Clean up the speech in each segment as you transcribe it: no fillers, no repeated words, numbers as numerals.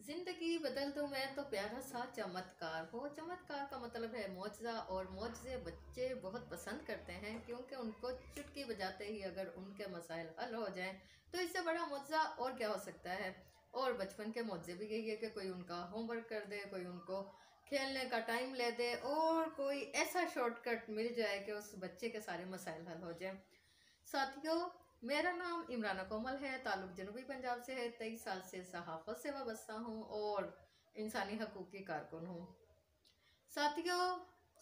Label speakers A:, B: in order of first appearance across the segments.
A: जिंदगी बदल दूं मैं तो प्यारा सा चमत्कार हो। चमत्कार का मतलब है मौजज़ा, और मौजज़े बच्चे बहुत पसंद करते हैं क्योंकि उनको चुटकी बजाते ही अगर उनके मसाइल हल हो जाएं तो इससे बड़ा मौजज़ा और क्या हो सकता है। और बचपन के मौजे भी यही है कि कोई उनका होमवर्क कर दे, कोई उनको खेलने का टाइम ले दे और कोई ऐसा शॉर्टकट मिल जाए कि उस बच्चे के सारे मसाइल हल हो जाएं। साथियों, मेरा नाम इमराना कोमल है, ताल्लुक जनूबी पंजाब से है। 23 साल से सहाफ़त से वाबस्ता हूँ और इंसानी हकूक़ की कारकुन हूँ। साथियों,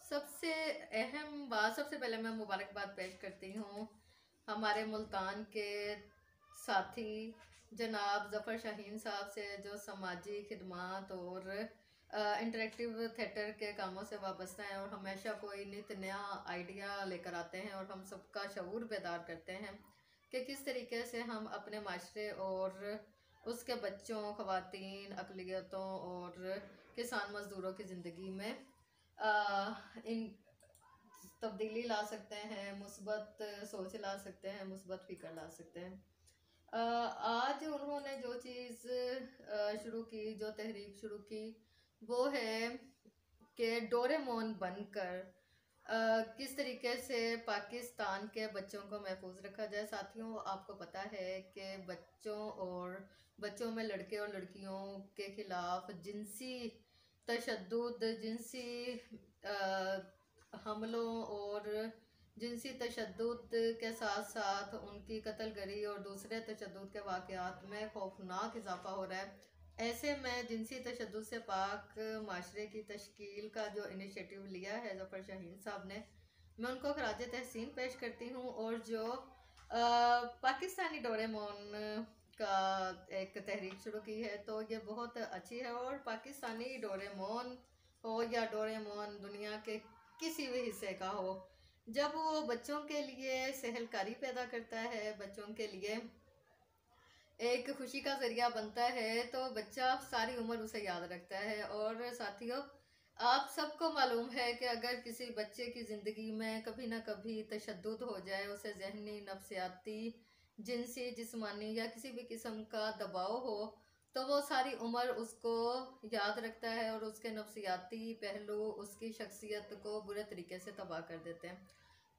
A: सबसे अहम बात, सबसे पहले मैं मुबारकबाद पेश करती हूँ हमारे मुल्तान के साथी जनाब ज़फ़र शाहीन साहब से, जो समाजी खिदमात और इंटरेक्टिव थिएटर के कामों से वाबस्ता हैं और हमेशा कोई नित नया आइडिया लेकर आते हैं और हम सबका शऊर बेदार करते हैं कि किस तरीके से हम अपने माशरे और उसके बच्चों, ख़वातीन, अक़लियतों और किसान मज़दूरों की ज़िंदगी में इन तब्दीली ला सकते हैं, मुस्बत सोच ला सकते हैं, मुस्बत फ़िक्र ला सकते हैं। आज उन्होंने जो चीज़ शुरू की, जो तहरीक शुरू की, वो है कि डोरेमोन बनकर किस तरीके से पाकिस्तान के बच्चों को महफूज रखा जाए। साथियों, आपको पता है कि बच्चों में लड़के और लड़कियों के खिलाफ जिनसी तशद्दुद, जिनसी हमलों और जिनसी तशद्दुद के साथ साथ उनकी कत्लगरी और दूसरे तशद्दुद के वाक़यात में खौफनाक इजाफा हो रहा है। ऐसे में जिनसी तशद्दुद से पाक माशरे की तश्कील का जो इनिशिएटिव लिया है ज़फ़र शाहीन साहब ने, मैं उनको खराज तहसीन पेश करती हूँ। और जो पाकिस्तानी डोरेमोन का एक तहरीक शुरू की है तो ये बहुत अच्छी है। और पाकिस्तानी डोरेमोन हो या डोरेमोन दुनिया के किसी भी हिस्से का हो, जब वो बच्चों के लिए सहलकारी पैदा करता है, बच्चों के लिए एक खुशी का जरिया बनता है, तो बच्चा सारी उम्र उसे याद रखता है। और साथियों, आप सबको मालूम है कि अगर किसी बच्चे की ज़िंदगी में कभी ना कभी तशद्दुद हो जाए, उसे जहनी, नफ्सियाती, जिनसी, जिस्मानी या किसी भी किस्म का दबाव हो, तो वो सारी उम्र उसको याद रखता है और उसके नफ्सियाती पहलू उसकी शख्सियत को बुरे तरीके से तबाह कर देते हैं।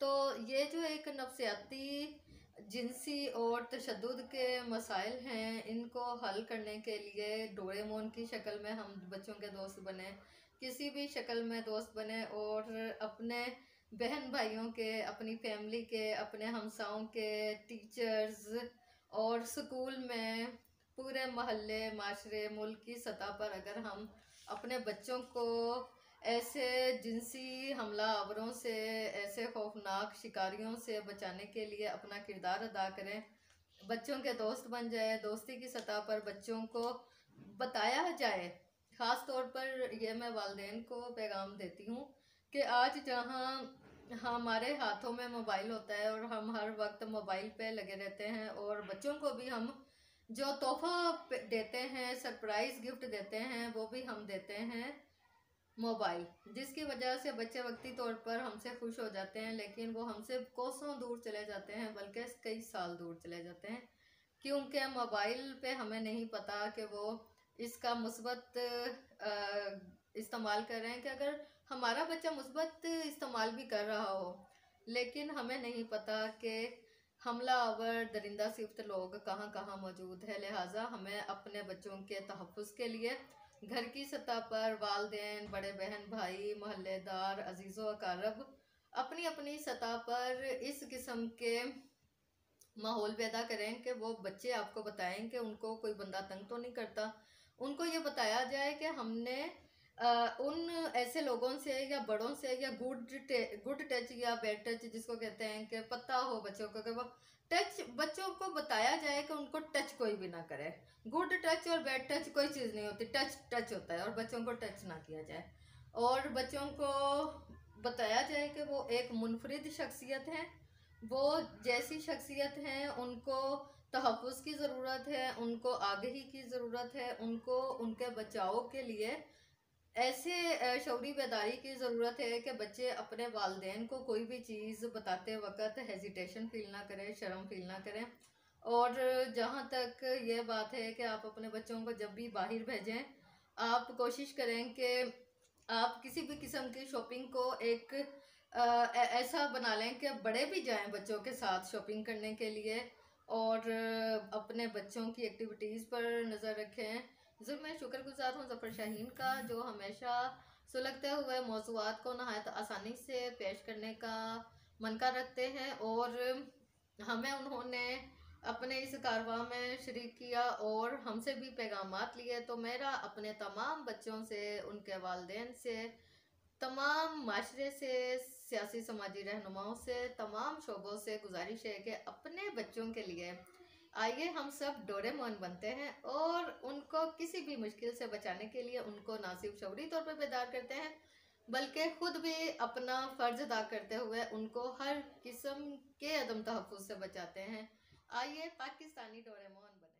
A: तो ये जो एक नफ्सियाती, जिनसी और तशद्दुद के मसाइल हैं, इनको हल करने के लिए डोरेमोन की शक्ल में हम बच्चों के दोस्त बने, किसी भी शक्ल में दोस्त बने और अपने बहन भाइयों के, अपनी फैमिली के, अपने हमसाओं के, टीचर्स और स्कूल में, पूरे मोहल्ले, माशरे, मुल्क की सतह पर अगर हम अपने बच्चों को ऐसे जिनसी हमलावरों से, ऐसे खौफनाक शिकारियों से बचाने के लिए अपना किरदार अदा करें, बच्चों के दोस्त बन जाए, दोस्ती की सतह पर बच्चों को बताया जाए। ख़ास तौर पर यह मैं वालिदैन को पैगाम देती हूँ कि आज जहाँ हमारे हाथों में मोबाइल होता है और हम हर वक्त मोबाइल पे लगे रहते हैं, और बच्चों को भी हम जो तोहफा देते हैं, सरप्राइज़ गिफ्ट देते हैं, वो भी हम देते हैं मोबाइल, जिसकी वजह से बच्चे वक्ती तौर पर हमसे खुश हो जाते हैं, लेकिन वो हमसे कोसों दूर चले जाते हैं, बल्कि कई साल दूर चले जाते हैं, क्योंकि मोबाइल पे हमें नहीं पता कि वो इसका मुस्बत इस्तेमाल कर रहे हैं। कि अगर हमारा बच्चा मुस्बत इस्तेमाल भी कर रहा हो, लेकिन हमें नहीं पता कि हमलावर दरिंदा सिफ्त लोग कहाँ कहाँ मौजूद है। लिहाजा हमें अपने बच्चों के तहफ़्फ़ुज़ के लिए घर की सतह पर वालिदैन, बड़े बहन भाई, मोहल्लेदार, अजीज़ो अकारब अपनी अपनी सतह पर इस किस्म के माहौल पैदा करें कि वो बच्चे आपको बताएं कि उनको कोई बंदा तंग तो नहीं करता। उनको ये बताया जाए कि हमने उन ऐसे लोगों से या बड़ों से, या गुड टच या बैड टच जिसको कहते हैं, कि पता हो बच्चों को कि वो टच, बच्चों को बताया जाए कि उनको टच कोई भी ना करे। गुड टच और बैड टच कोई चीज़ नहीं होती, टच टच होता है, और बच्चों को टच ना किया जाए। और बच्चों को बताया जाए कि वो एक मुनफरिद शख्सियत है, वो जैसी शख्सियत हैं, उनको तहफ़्फ़ुज़ की ज़रूरत है, उनको आगही की ज़रूरत है, उनको उनके बचाव के लिए ऐसे शऊरी बेदारी की ज़रूरत है कि बच्चे अपने वालिदैन को कोई भी चीज़ बताते वक्त हेजिटेशन फ़ील ना करें, शर्म फ़ील ना करें। और जहाँ तक ये बात है कि आप अपने बच्चों को जब भी बाहर भेजें, आप कोशिश करें कि आप किसी भी किस्म की शॉपिंग को एक ऐसा बना लें कि बड़े भी जाएं बच्चों के साथ शॉपिंग करने के लिए, और अपने बच्चों की एक्टिविटीज़ पर नज़र रखें। ज़रूर मैं शुक्रगुजार हूँ ज़फ़र शाहीन का, जो हमेशा सुलगते हुए मौज़ूआत को नहायत आसानी से पेश करने का मनका रखते हैं, और हमें उन्होंने अपने इस कारवां में शरीक किया और हमसे भी पैगामात लिए। तो मेरा अपने तमाम बच्चों से, उनके वालिदैन से, तमाम माशरे से, सियासी समाजी रहनुमाओं से, तमाम शोबों से गुजारिश है कि अपने बच्चों के लिए आइए हम सब डोरेमोन बनते हैं, और उनको किसी भी मुश्किल से बचाने के लिए उनको ना सिर्फ शौरी तौर पर बेदार करते हैं, बल्कि खुद भी अपना फ़र्ज अदा करते हुए उनको हर किस्म के अदम तहफ़्फ़ुज़ से बचाते हैं। आइए पाकिस्तानी डोरेमोन बने।